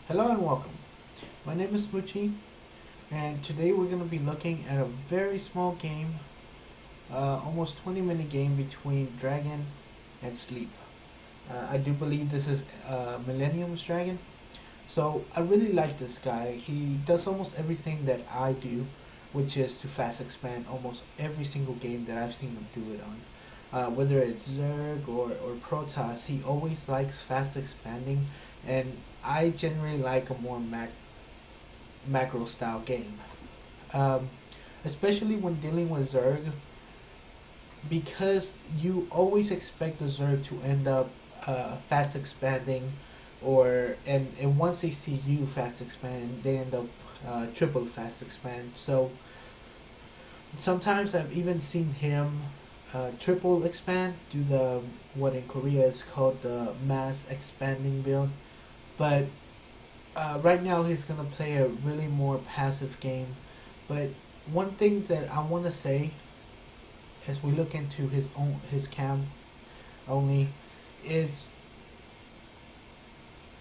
Hello and welcome. My name is Muchi, and today we're going to be looking at a very small game, almost 20-minute game between Dragon and Sleep. I do believe this is Millennium's Dragon. So I really like this guy. He does almost everything that I do, which is to fast expand almost every single game that I've seen him do it on. Whether it's Zurg or Protoss, he always likes fast expanding, and I generally like a more macro style game. Um, Especially when dealing with Zerg, because you always expect the Zerg to end up fast expanding, and once they see you fast expand, they end up triple fast expand. So sometimes I've even seen him triple expand, do the what in Korea is called the mass expanding build. But right now he's gonna play a really more passive game. But one thing that I want to say as we look into his camp only is,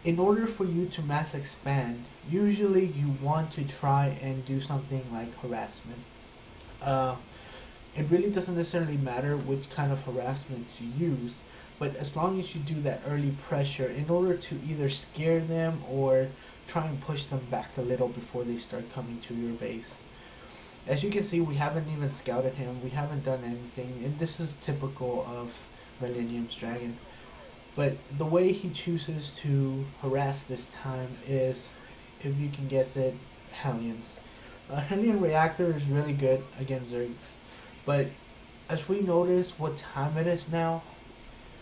in order for you to mass expand, usually you want to try and do something like harassment. Uh, it really doesn't necessarily matter which kind of harassments you use, but as long as you do that early pressure in order to either scare them or try and push them back a little before they start coming to your base. As you can see, we haven't even scouted him, we haven't done anything, and this is typical of Millennium's Dragon. But the way he chooses to harass this time is, if you can guess it, Hellions. Hellion Reactor is really good against Zergs, but as we notice what time it is now,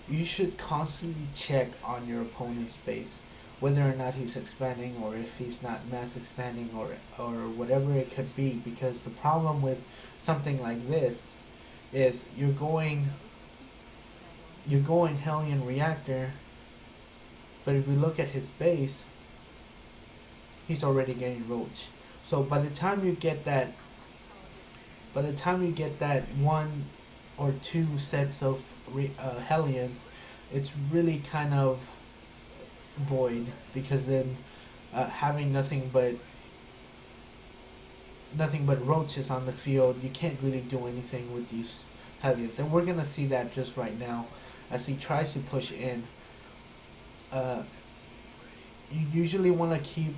you should constantly check on your opponent's base, whether or not he's expanding or if he's not mass expanding or whatever it could be, because the problem with something like this is you're going Hellion Reactor, but if we look at his base, he's already getting roach. So by the time you get that one or two sets of Hellions, it's really kind of void, because then having nothing but roaches on the field, you can't really do anything with these Hellions, and we're gonna see that just right now as he tries to push in. Uh, you usually want to keep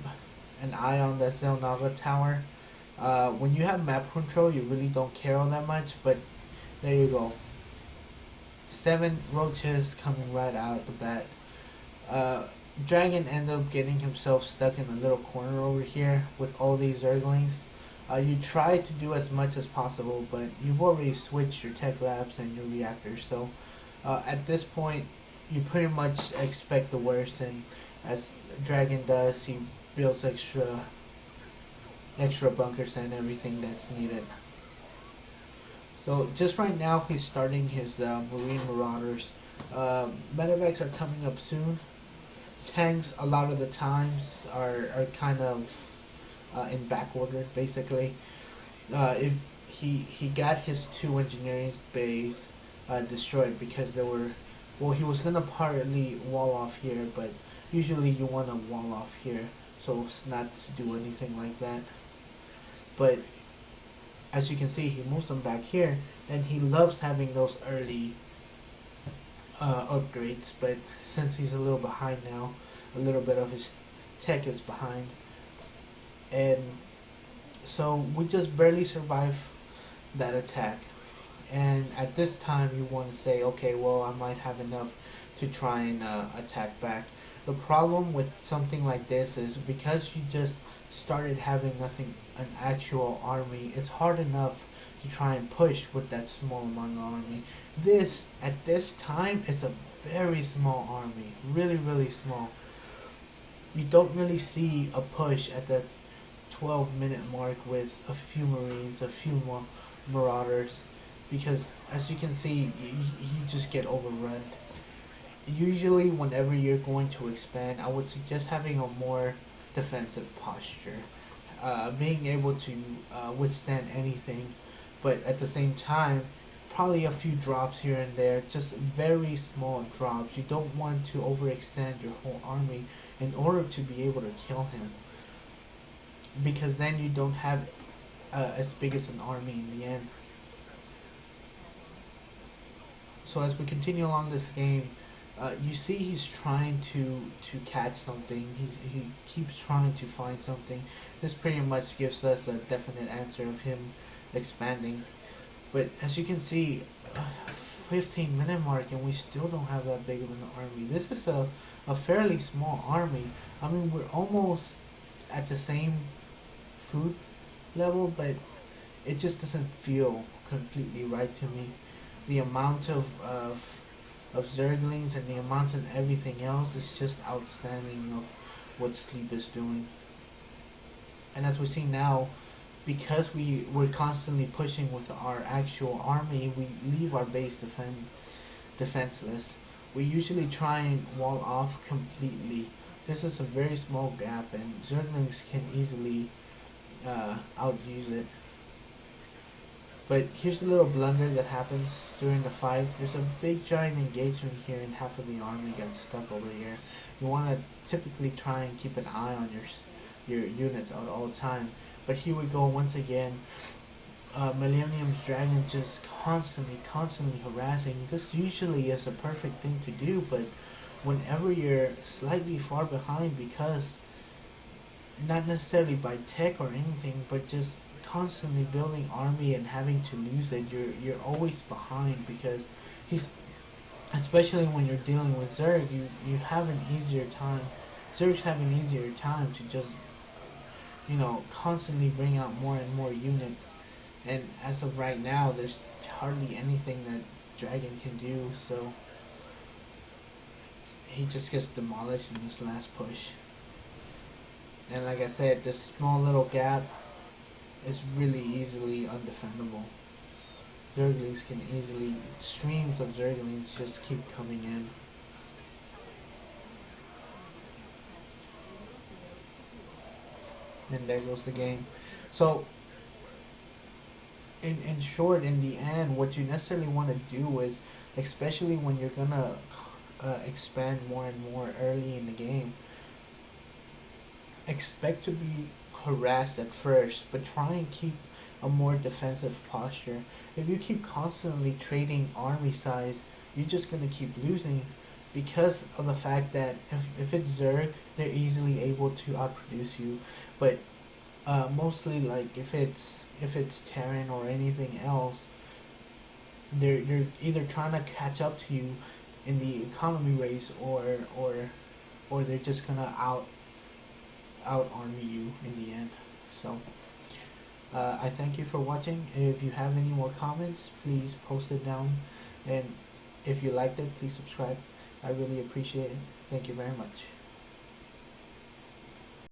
an eye on that Zelnaga tower. When you have map control, you really don't care all that much, but there you go. 7 roaches coming right out of the bat. Dragon ended up getting himself stuck in a little corner over here with all these Zerglings. You try to do as much as possible, but you've already switched your tech labs and your reactors, so at this point you pretty much expect the worst, and as Dragon does, he builds extra bunkers and everything that's needed. So just right now he's starting his Marine Marauders. Medevacs are coming up soon. Tanks a lot of the times are kind of in back order basically. If he got his 2 engineering bays destroyed because he was gonna partly wall off here, but usually you want to wall off here so as not to do anything like that. But as you can see, he moves them back here, and he loves having those early upgrades, but since he's a little behind now, a little bit of his tech is behind, and so we just barely survive that attack. And at this time you want to say, okay, well, I might have enough to try and attack back. The problem with something like this is, because you just started having an actual army, it's hard enough to try and push with that small amount of army. At this time, is a very small army, really, really small. You don't really see a push at the 12-minute mark with a few Marines, a few more Marauders, because as you can see, you just get overrun. Usually whenever you're going to expand, I would suggest having a more defensive posture, being able to withstand anything, but at the same time probably a few drops here and there, just very small drops. You don't want to overextend your whole army in order to be able to kill him, because then you don't have as big as an army in the end. So as we continue along this game, you see he's trying to catch something. He keeps trying to find something. This pretty much gives us a definite answer of him expanding. But as you can see, 15-minute mark and we still don't have that big of an army. This is a fairly small army. I mean, we're almost at the same food level, but it just doesn't feel completely right to me. The amount of zerglings and the amount of everything else is just outstanding of what Sleep is doing. And as we see now, because we're constantly pushing with our actual army, we leave our base defenseless. We usually try and wall off completely. This is a very small gap, and zerglings can easily outuse it. But here's a little blunder that happens during the fight. There's a big giant engagement here and half of the army gets stuck over here. You want to typically try and keep an eye on your units at all time. But here we go once again. Millenium Dragon just constantly harassing. This usually is a perfect thing to do, but whenever you're slightly far behind, because not necessarily by tech or anything, but just constantly building army and having to lose it, you're always behind, because he's, especially when you're dealing with Zurg, you have an easier time. Zurgs have an easier time to just, you know, constantly bring out more and more unit. And as of right now, there's hardly anything that Dragon can do, so he just gets demolished in this last push. And like I said, this small little gap is really easily undefendable. Zerglings can easily, streams of Zerglings just keep coming in. And there goes the game. So, in short, in the end, what you necessarily want to do is, especially when you're gonna expand more and more early in the game, expect to be harassed at first, but try and keep a more defensive posture. If you keep constantly trading army size, you're just gonna keep losing, because of the fact that if it's Zerg, they're easily able to outproduce you. But mostly, like if it's Terran or anything else, you're either trying to catch up to you in the economy race, or they're just gonna out army you in the end. So I thank you for watching. If you have any more comments, please post it down, and if you liked it, please subscribe. I really appreciate it. Thank you very much.